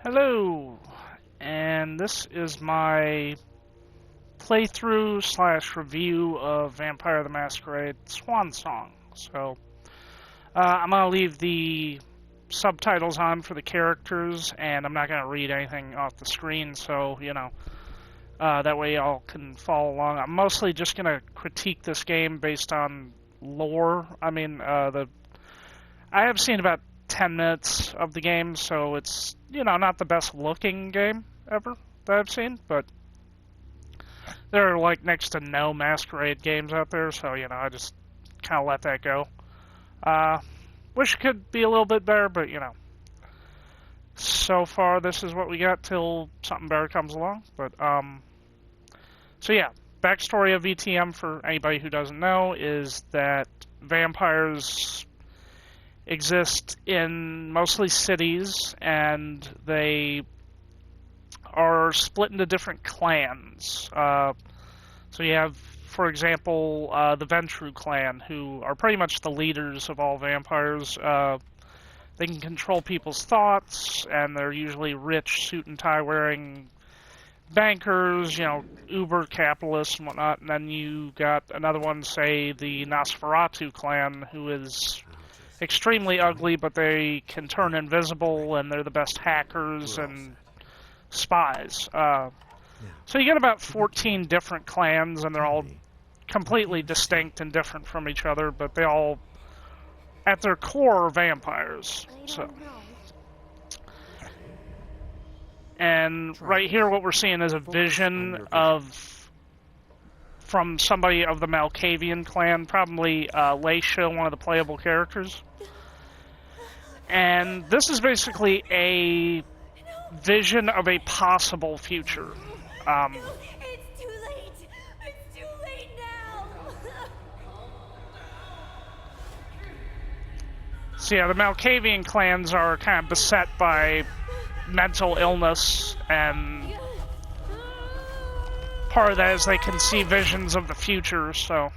Hello, and this is my playthrough slash review of Vampire the Masquerade Swansong. So, I'm going to leave the subtitles on for the characters, and I'm not going to read anything off the screen, so, that way y'all can follow along. I'm mostly just going to critique this game based on lore. I have seen about 10 minutes of the game, so it's, not the best looking game ever that I've seen, but there are, next to no Masquerade games out there, so, I just kind of let that go. Wish it could be a little bit better, but, so far this is what we got till something better comes along, but, so yeah, backstory of VTM, for anybody who doesn't know, is that vampires exist in mostly cities, and they are split into different clans. So you have, for example, the Ventru clan, who are pretty much the leaders of all vampires. They can control people's thoughts, and they're usually rich, suit and tie wearing bankers, uber capitalists and whatnot. And then you got another one, say the Nosferatu clan, who is extremely ugly, but they can turn invisible, and they're the best hackers and spies. So you get about 14 different clans, and they're all completely distinct and different from each other, but they all, at their core, are vampires. So, and right here, what we're seeing is a vision from somebody of the Malkavian clan, probably Leisha, one of the playable characters. And this is basically a vision of a possible future. It's too late! It's too late now! So yeah, the Malkavian clans are kind of beset by mental illness, and part of that is they can see visions of the future, so...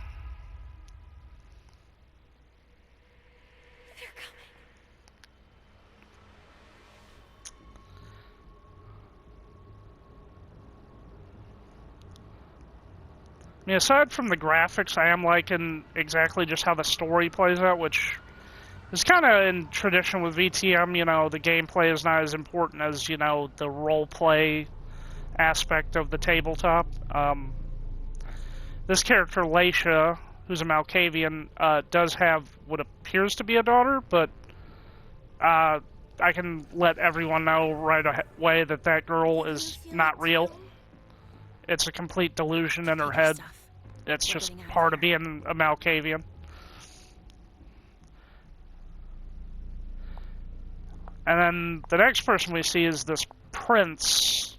I mean, aside from the graphics, I am liking exactly just how the story plays out, which is kind of in tradition with VTM. The gameplay is not as important as, the roleplay aspect of the tabletop. This character, Leisha, who's a Malkavian, does have what appears to be a daughter, but I can let everyone know right away that that girl is not real. It's a complete delusion in her head. It's just part of being a Malkavian. And then the next person we see is this prince.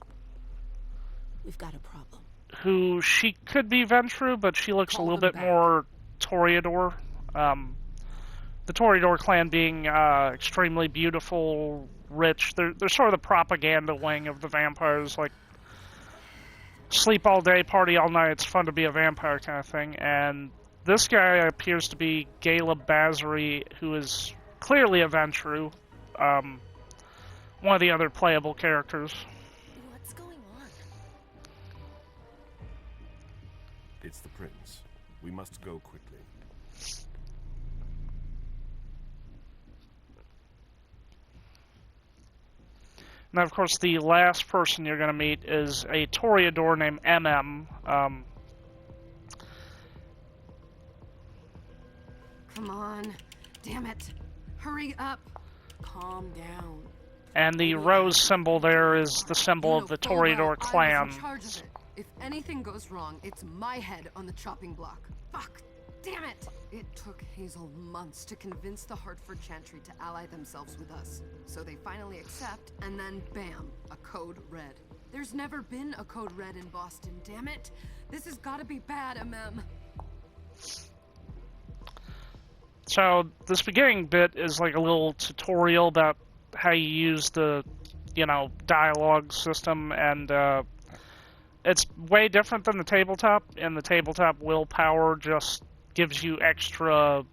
We've got a problem. Who, she could be Ventru, but she looks a little bit more Toreador. The Toreador clan being extremely beautiful, rich. They're sort of the propaganda wing of the vampires, like sleep all day, party all night, it's fun to be a vampire kind of thing. And this guy appears to be Galeb Basri, who is clearly a Ventru, one of the other playable characters. What's going on? It's the prince. We must go quickly. Now, of course, the last person you're going to meet is a Toreador named MM. Come on. Damn it. Hurry up. Calm down. And the rose symbol there is the symbol of the Toreador clan. If anything goes wrong, it's my head on the chopping block. Fuck. Damn it! It took Hazel months to convince the Hartford Chantry to ally themselves with us. So they finally accept, and then bam, a code red. There's never been a code red in Boston, damn it! This has gotta be bad, MM. So this beginning bit is like a little tutorial about how you use the, dialogue system, and it's way different than the tabletop. In the tabletop, willpower just gives you extra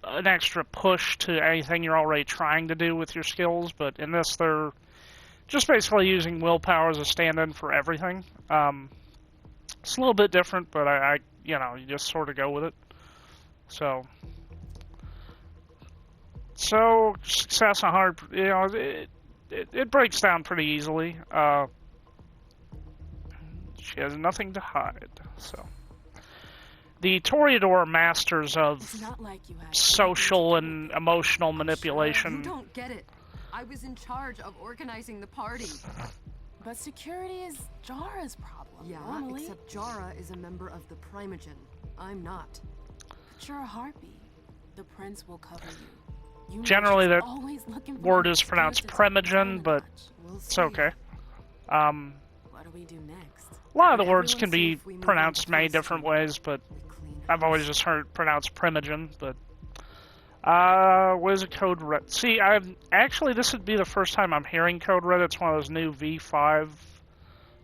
an extra push to anything you're already trying to do with your skills, but in this they're just basically using willpower as a stand-in for everything. It's a little bit different, but I you know, you just sort of go with it. So success on hard, you know, it breaks down pretty easily. She has nothing to hide, so. The Toreador are masters of social and emotional manipulation. You don't get it. I was in charge of organizing the party. But security is Jara's problem. Yeah, normally. except Jara is a member of the Primogen. I'm not. But you're a harpy. The prince will cover you. Generally, that word is excuse pronounced to take Primogen, but We'll it's see. okay. What do we do next? A lot of the words Everyone can see be if we move pronounced on many closer. different ways, but We clean I've house. always just heard it pronounced Primogen. But what is a code red? See, this would be the first time I'm hearing code red. It's one of those new V5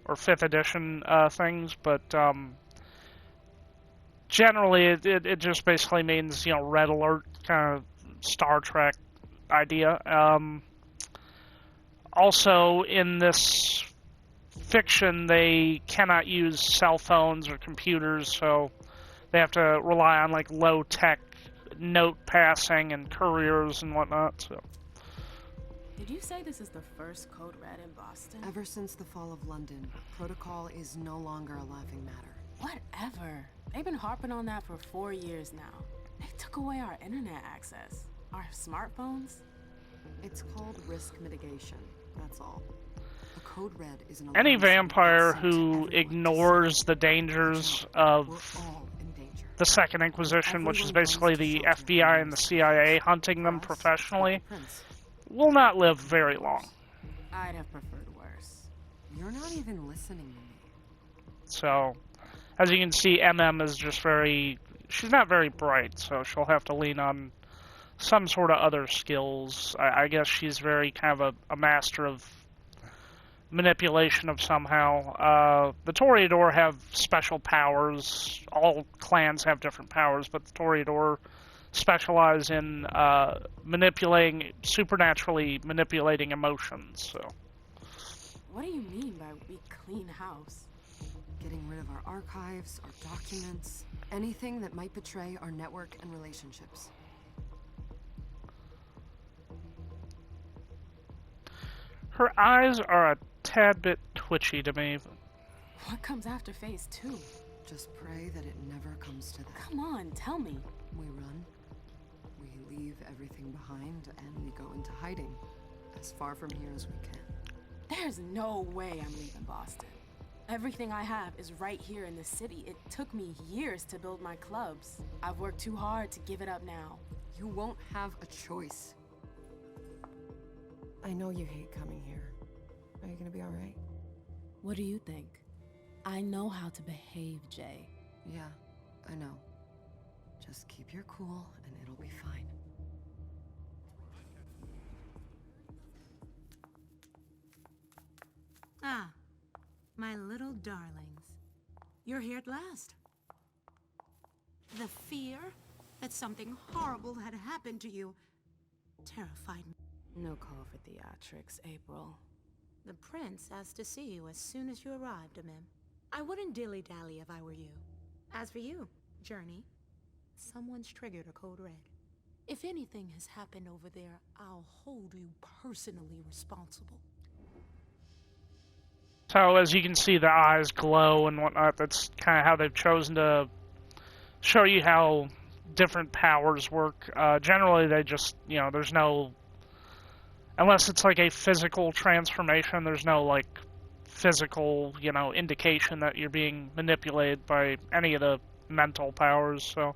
or 5th edition things, but generally it just basically means, you know, red alert, kind of Star Trek idea. Also, in this fiction, they cannot use cell phones or computers, so they have to rely on like low-tech note passing and couriers and whatnot. So Did you say this is the first code red in Boston? Ever since the fall of London, protocol is no longer a laughing matter. Whatever. They've been harping on that for 4 years now. They took away our internet access. Our smartphones. It's called risk mitigation. That's all. A code red is an any alarm signal vampire sent to who everyone to ignores say, the dangers "Watch out, we're of all in danger." the Second Inquisition, which is Everyone basically goes to the shelter FBI in and the this CIA house. hunting them For us, professionally, the prince. will not live very long. I'd have preferred worse. You're not even listening to me. So, as you can see, MM is just she's not very bright, so she'll have to lean on some sort of other skills. I guess she's very kind of a master of manipulation of somehow. The Toreador have special powers. All clans have different powers, but the Toreador specialize in supernaturally manipulating emotions. So, What do you mean by we clean house? Getting rid of our archives, our documents, anything that might betray our network and relationships. her eyes are a tad bit twitchy to me. What comes after phase 2? Just pray that it never comes to that. Come on, tell me. We run, we leave everything behind, and we go into hiding. As far from here as we can. There's no way I'm leaving Boston. Everything I have is right here in the city. It took me years to build my clubs. I've worked too hard to give it up now. You won't have a choice. I know you hate coming here. Are you gonna be alright? What do you think? I know how to behave, Jay. Yeah, I know. Just keep your cool and it'll be fine. Ah, my little darlings. You're here at last. The fear that something horrible had happened to you terrified me. No call for theatrics, April. The prince asked to see you as soon as you arrived, Amim. I wouldn't dilly-dally if I were you. As for you, Journey, someone's triggered a code red. If anything has happened over there, I'll hold you personally responsible. So as you can see, the eyes glow and whatnot. That's kind of how they've chosen to show you how different powers work. Generally, they just, there's no, unless it's like a physical transformation, there's no like physical, indication that you're being manipulated by any of the mental powers. So,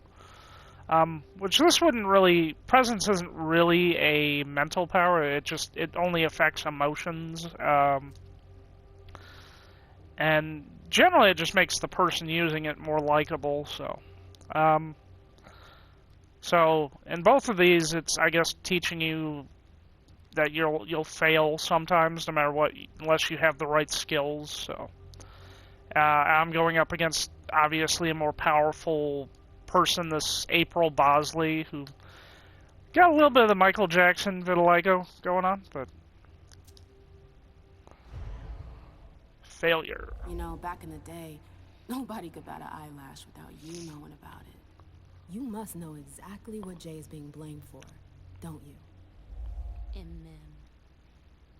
which this wouldn't really, presence isn't really a mental power. It only affects emotions. And generally, it just makes the person using it more likable. So in both of these, it's, I guess, teaching you that you'll fail sometimes, no matter what, unless you have the right skills. So I'm going up against obviously a more powerful person, this April Bosley, who Got a little bit of the Michael Jackson vitiligo going on, but failure. You know, back in the day, nobody could bat an eyelash without you knowing about it. You must know exactly what Jay is being blamed for, don't you? Imem.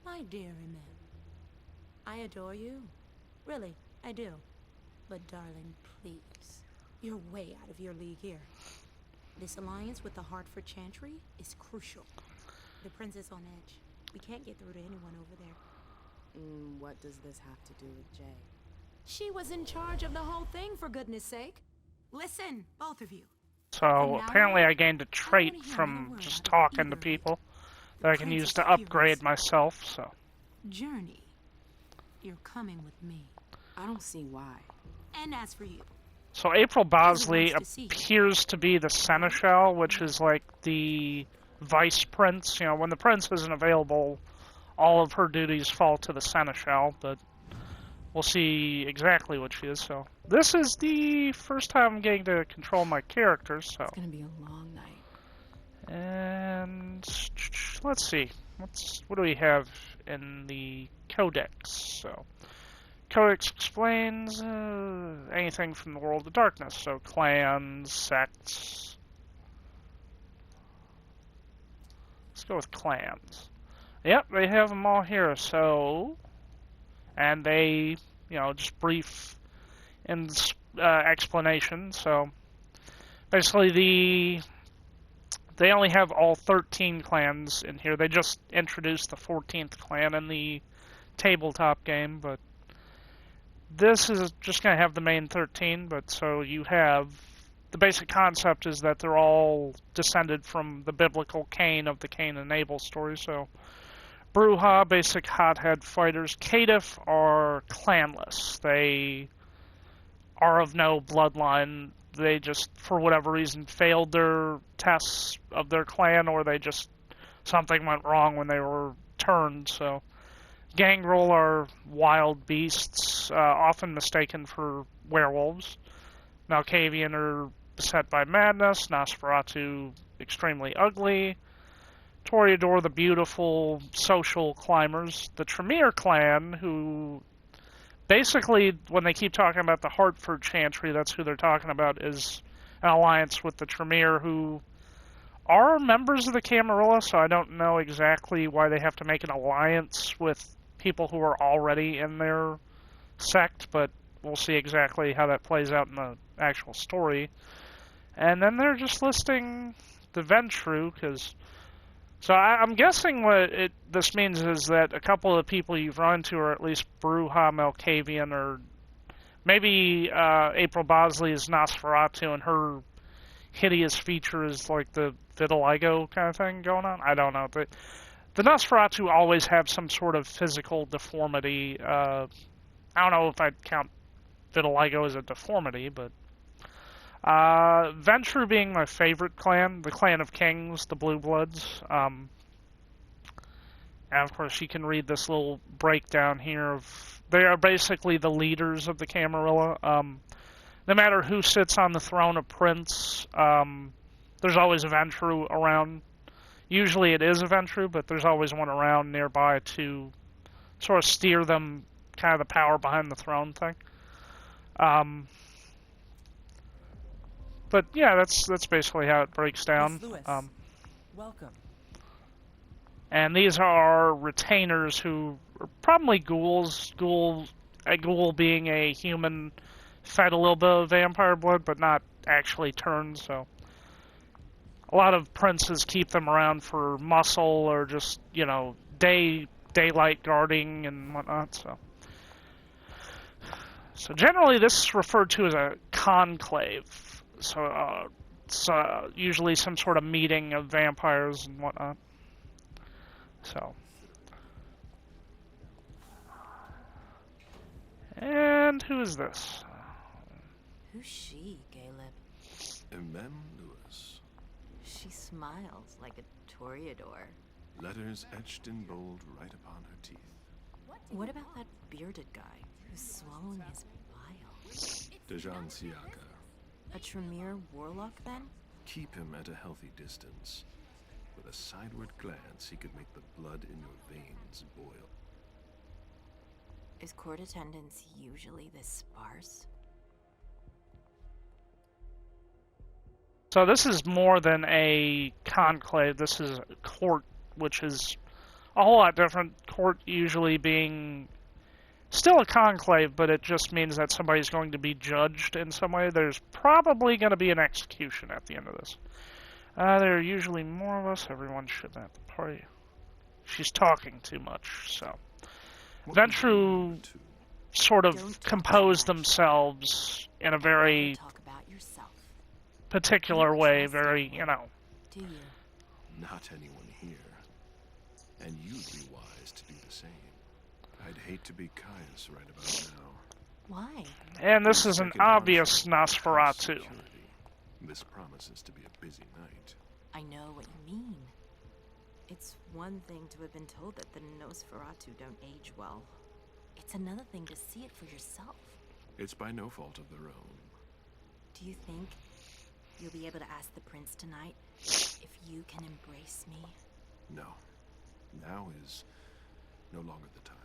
My dear Imem. I adore you. Really, I do. But darling, please. You're way out of your league here. This alliance with the Hartford Chantry is crucial. The prince is on edge. We can't get through to anyone over there. What does this have to do with Jay? She was in charge of the whole thing, for goodness sake. Listen, both of you. So apparently I gained a trait from just talking to people that I can use to upgrade myself, so. Journey, you're coming with me. I don't see why. And as for you, So April Bosley wants to see you. appears to be the seneschal, which is like the vice prince. You know, when the prince isn't available, all of her duties fall to the seneschal, but we'll see exactly what she is. So this is the first time I'm getting to control my characters, so. It's gonna be a long night. And let's see. What do we have in the codex? So codex explains anything from the world of darkness. So clans, sects. Let's go with clans. Yep, they have them all here. So, and they, you know, just brief in explanation. So basically they only have all 13 clans in here. They just introduced the 14th clan in the tabletop game, but this is just going to have the main 13, but so you have... The basic concept is that they're all descended from the biblical Cain of the Cain and Abel story, so... Bruja, basic hothead fighters. Caitiff are clanless. They are of no bloodline. They just, for whatever reason, failed their tests of their clan, or they just, something went wrong when they were turned, so. Gangrel are wild beasts, often mistaken for werewolves. Malkavian are beset by madness. Nosferatu, extremely ugly. Toreador, the beautiful social climbers. The Tremere clan, who basically, when they keep talking about the Hartford Chantry, that's who they're talking about, is an alliance with the Tremere, who are members of the Camarilla, so I don't know exactly why they have to make an alliance with people who are already in their sect, but we'll see exactly how that plays out in the actual story. And then they're just listing the Ventru, because... So I'm guessing what this means is that a couple of the people you've run into are at least Bruja, Malkavian, or maybe April Bosley is Nosferatu, and her hideous feature is like the vitiligo kind of thing going on. I don't know. The Nosferatu always have some sort of physical deformity. I don't know if I'd count vitiligo as a deformity, but... Ventru being my favorite clan, the Clan of Kings, the Blue Bloods. And of course you can read this little breakdown here of... They are basically the leaders of the Camarilla. No matter who sits on the throne of Prince, there's always a Ventru around. Usually it is a Ventru, but there's always one around nearby to sort of steer them, kind of the power behind the throne thing. But yeah, that's basically how it breaks down. Welcome. And these are retainers who are probably ghouls. A ghoul being a human fed a little bit of vampire blood, but not actually turned. So a lot of princes keep them around for muscle or just, you know, daylight guarding and whatnot. So generally, this is referred to as a conclave. So it's usually some sort of meeting of vampires and whatnot. So. And who is this? Who's she, Caleb? Emem Lewis. She smiles like a toreador. Letters etched in bold right upon her teeth. What about that bearded guy who's swallowing his bile? Dejan Siaka. A Tremere warlock, then? Keep him at a healthy distance. With a sideward glance, he could make the blood in your veins boil. Is court attendance usually this sparse? So this is more than a conclave. This is a court, which is a whole lot different. Court usually being still a conclave, but it just means that somebody's going to be judged in some way. There's probably going to be an execution at the end of this. There are usually more of us. Everyone should at the party. She's talking too much, so. Ventru sort of compose themselves in a very Talk about yourself. particular way, very, you know. Do you? Not anyone here. And you'd be wise to do the same. I'd hate to be Caius right about now. Why? And this is an Second obvious house Nosferatu. security. This promises to be a busy night. I know what you mean. It's one thing to have been told that the Nosferatu don't age well. It's another thing to see it for yourself. It's by no fault of their own. Do you think you'll be able to ask the prince tonight if you can embrace me? No. Now is no longer the time.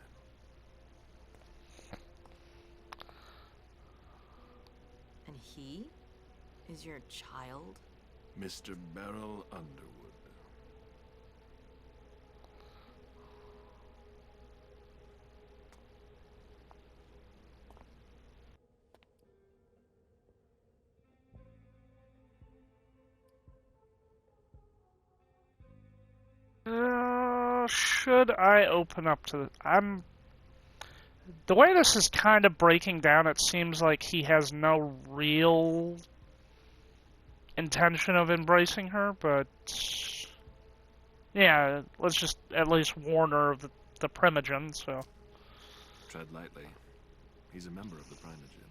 And he is your child? Mr. Beryl Underwood. Should I open up to the way this is kind of breaking down, it seems like he has no real intention of embracing her, but yeah, let's just at least warn her of the Primogen, so. Tread lightly. He's a member of the Primogen.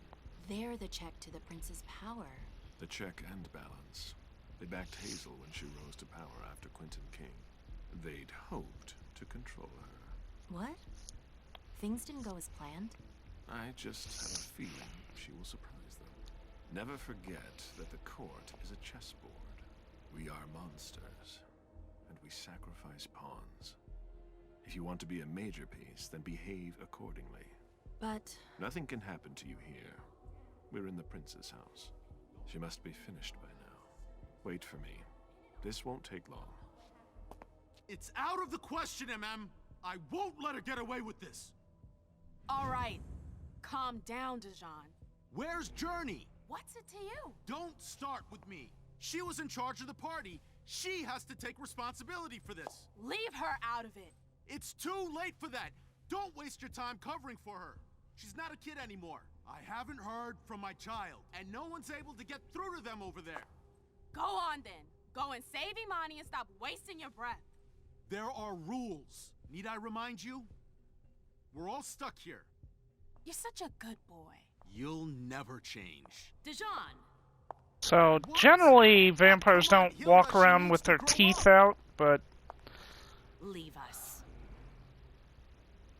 They're the check to the prince's power. The check and balance. They backed Hazel when she rose to power after Quentin King. They'd hoped to control her. What? Things didn't go as planned? I just have a feeling she will surprise them. Never forget that the court is a chessboard. We are monsters, and we sacrifice pawns. If you want to be a major piece, then behave accordingly. But Nothing can happen to you here. We're in the prince's house. She must be finished by now. Wait for me. This won't take long. It's out of the question, MM. I won't let her get away with this. All right. Calm down, Dijon. Where's Journey? What's it to you? Don't start with me. She was in charge of the party. She has to take responsibility for this. Leave her out of it. It's too late for that. Don't waste your time covering for her. She's not a kid anymore. I haven't heard from my child, and no one's able to get through to them over there. Go on then. Go and save Imani and stop wasting your breath. There are rules. Need I remind you? We're all stuck here. You're such a good boy. You'll never change. Dijon. So, generally, vampires don't walk around with their teeth out, but leave us.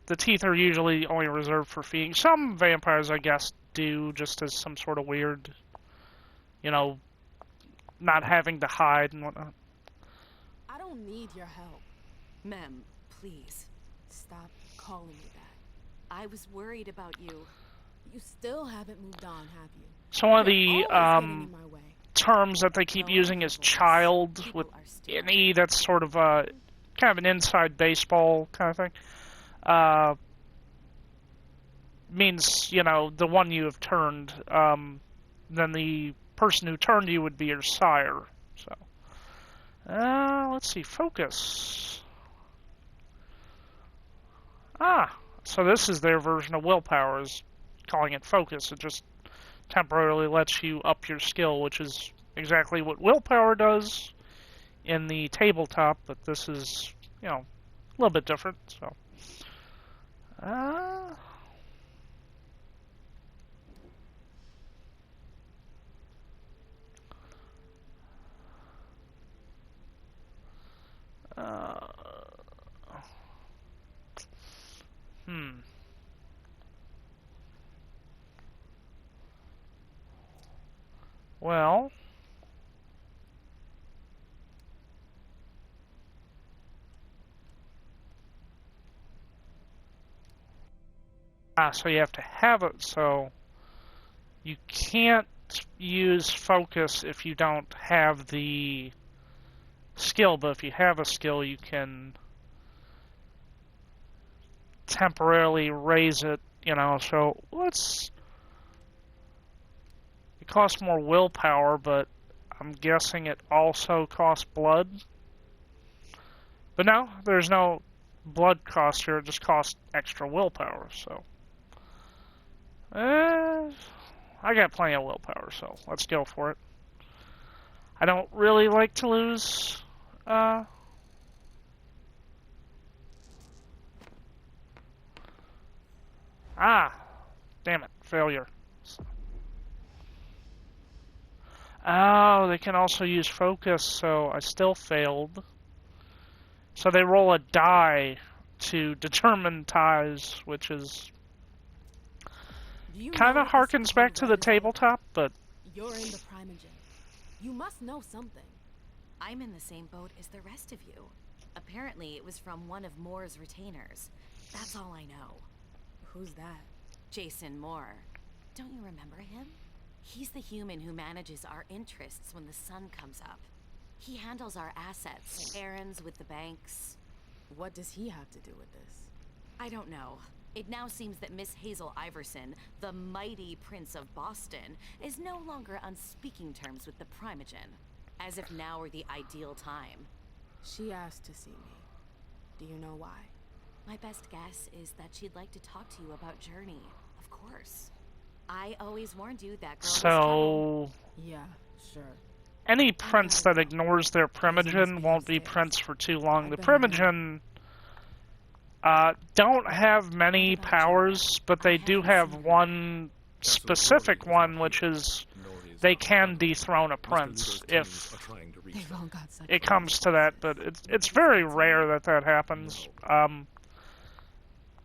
the teeth are usually only reserved for feeding. Some vampires, I guess, do, just as some sort of weird, you know, not having to hide and whatnot. I don't need your help. Mem, please. Stop calling me that. I was worried about you. You still haven't moved on, have you? So one of You're the always getting in my way. terms that they keep using is child, with an E that's sort of kind of an inside baseball kind of thing. Means, you know, the one you have turned. Then the person who turned you would be your sire. So, let's see, focus. So this is their version of willpower, is calling it focus. It just temporarily lets you up your skill, which is exactly what willpower does in the tabletop, but this is, you know, a little bit different, so. Well, So you have to have it, so you can't use focus if you don't have the skill, but if you have a skill, you can temporarily raise it, you know, so it costs more willpower, but I'm guessing it also costs blood. But no, there's no blood cost here, it just costs extra willpower, so. I got plenty of willpower, so let's go for it. I don't really like to lose, damn it, failure. Oh, they can also use focus, so I still failed. So they roll a die to determine ties, which is kind of harkens back to the tabletop, but... You're in the Primogen. You must know something. I'm in the same boat as the rest of you. Apparently, it was from one of Moore's retainers. That's all I know. Who's that? Jason Moore. Don't you remember him? He's the human who manages our interests when the sun comes up. He handles our assets, errands with the banks. What does he have to do with this? I don't know. It now seems that Miss Hazel Iverson, the mighty Prince of Boston, is no longer on speaking terms with the Primogen, as if now were the ideal time. She asked to see me. Do you know why? My best guess is that she'd like to talk to you about Journey, of course. I always warned you that girl was So... Yeah, sure. Any prince that ignores their Primogen won't be prince for too long. The Primogen don't have many powers, but they do have one specific one, which is they can dethrone a prince if it comes to that, but it's very rare that that happens.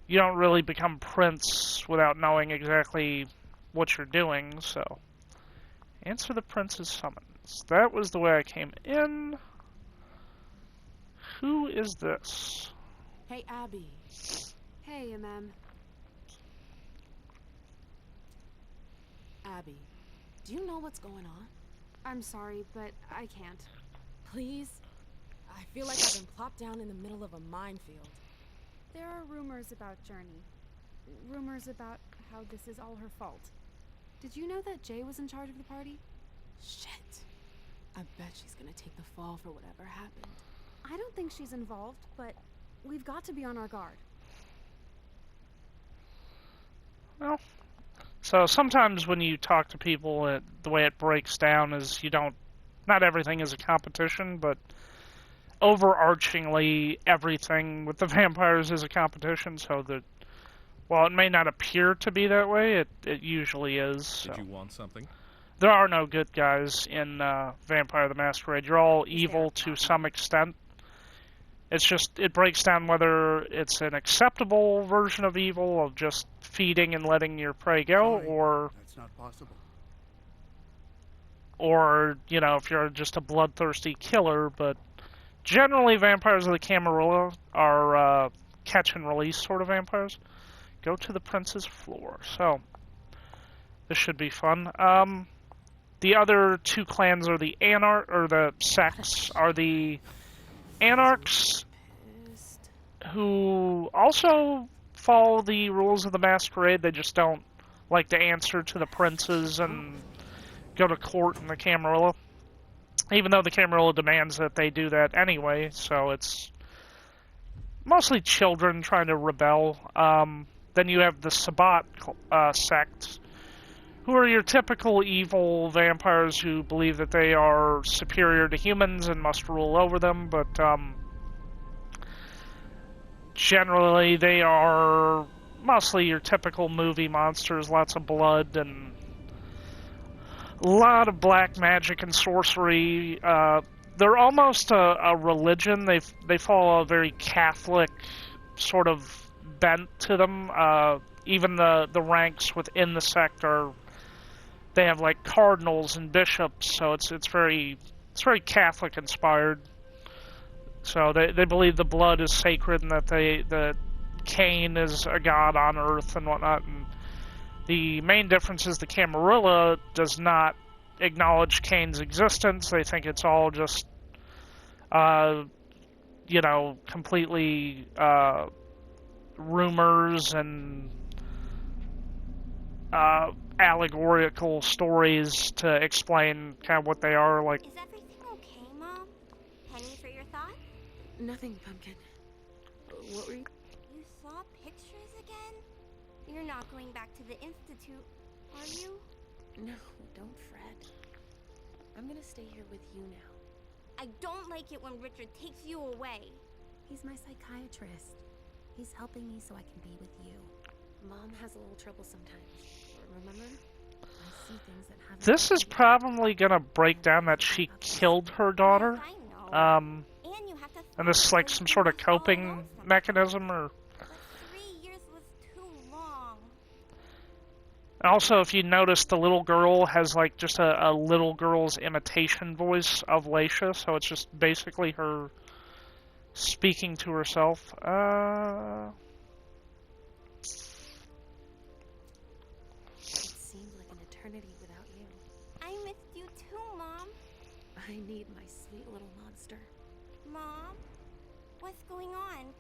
You don't really become prince without knowing exactly what you're doing, so... Answer the prince's summons. That was the way I came in. Who is this? Hey, Abby. Hey, MM. Abby, do you know what's going on? I'm sorry, but I can't. Please? I feel like I've been plopped down in the middle of a minefield. There are rumors about Journey. Rumors about how this is all her fault. Did you know that Jay was in charge of the party? Shit. I bet she's gonna take the fall for whatever happened. I don't think she's involved, but we've got to be on our guard. Well, so sometimes when you talk to people, the way it breaks down is not everything is a competition, but overarchingly everything with the vampires is a competition, so that while it may not appear to be that way, it usually is. So. Did you want something? There are no good guys in Vampire the Masquerade. You're all evil to some extent. It's just, it breaks down whether it's an acceptable version of evil, of just feeding and letting your prey go, or... That's not possible. Or, you know, if you're just a bloodthirsty killer, but generally vampires of the Camarilla are catch and release sort of vampires. Go to the prince's floor. So, this should be fun. The other two clans are the the sects are the Anarchs, who also follow the rules of the Masquerade. They just don't like to answer to the princes and go to court in the Camarilla. Even though the Camarilla demands that they do that anyway, so it's mostly children trying to rebel. Then you have the Sabbat sect, who are your typical evil vampires who believe that they are superior to humans and must rule over them, but generally they are mostly your typical movie monsters, lots of blood and a lot of black magic and sorcery. They're almost a religion. They follow a very Catholic sort of bent to them. Even the ranks within the sect they have like cardinals and bishops, so it's very Catholic inspired. So they believe the blood is sacred and that Cain is a god on Earth and whatnot. And the main difference is the Camarilla does not acknowledge Cain's existence. They think it's all just, completely rumors and allegorical stories to explain kind of what they are. Like, Is everything okay, Mom? Penny for your thought? Nothing, Pumpkin. What were you? You saw pictures again? You're not going back to the Institute, are you? No, don't fret. I'm gonna stay here with you now. I don't like it when Richard takes you away. He's my psychiatrist. He's helping me so I can be with you. Mom has a little trouble sometimes. Remember? I see things that haven't. this is probably gonna break down that she killed her daughter. I know. And you have to And this is like some sort of coping mechanism, or... But 3 years was too long. Also, if you notice, the little girl has like just a little girl's imitation voice of Laisha, so it's just basically her speaking to herself. It seemed like an eternity without you. I missed you too, Mom. I need my sweet little monster. Mom? What's going on?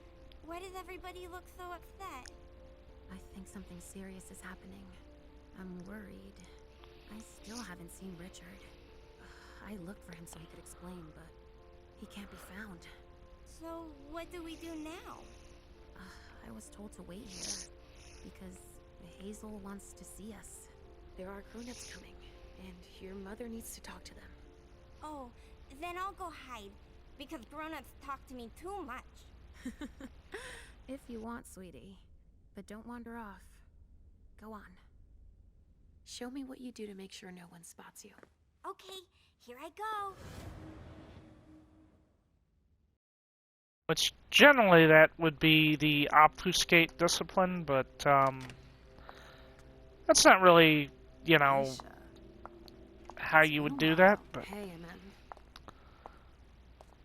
Why does everybody look so upset? I think something serious is happening. I'm worried. I still haven't seen Richard. I looked for him so he could explain, but he can't be found. So, what do we do now? I was told to wait here because Hazel wants to see us. There are grown-ups coming, and your mother needs to talk to them. Oh, then I'll go hide, because grown-ups talk to me too much. If you want, sweetie. But don't wander off. Go on. Show me what you do to make sure no one spots you. Okay, here I go. Which generally that would be the obfuscate discipline, but that's not really, how you would do that. But Hey, Amen.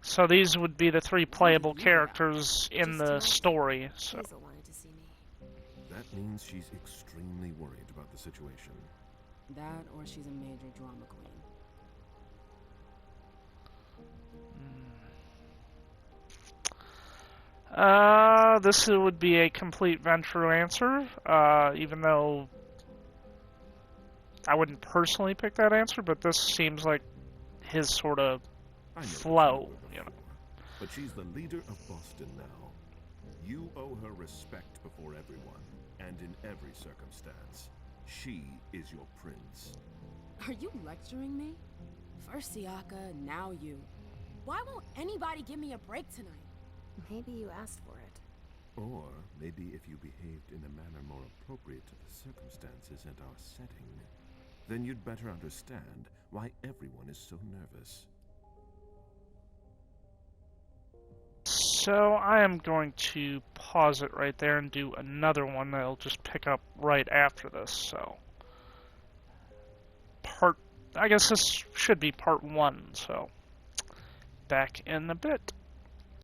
so these would be the 3 playable characters in the story. So Hazel wanted to see me. That means she's extremely worried about the situation. That, or she's a major drama queen. this would be a complete venture answer, even though I wouldn't personally pick that answer, but this seems like his sort of I know this flow, before, but she's the leader of Boston now. You owe her respect before everyone, and in every circumstance. She is your prince. Are you lecturing me? First Siaka, now you. Why won't anybody give me a break tonight? Maybe you asked for it. Or maybe if you behaved in a manner more appropriate to the circumstances and our setting, then you'd better understand why everyone is so nervous. So I am going to pause it right there and do another one that'll just pick up right after this. So I guess this should be part 1, so back in a bit.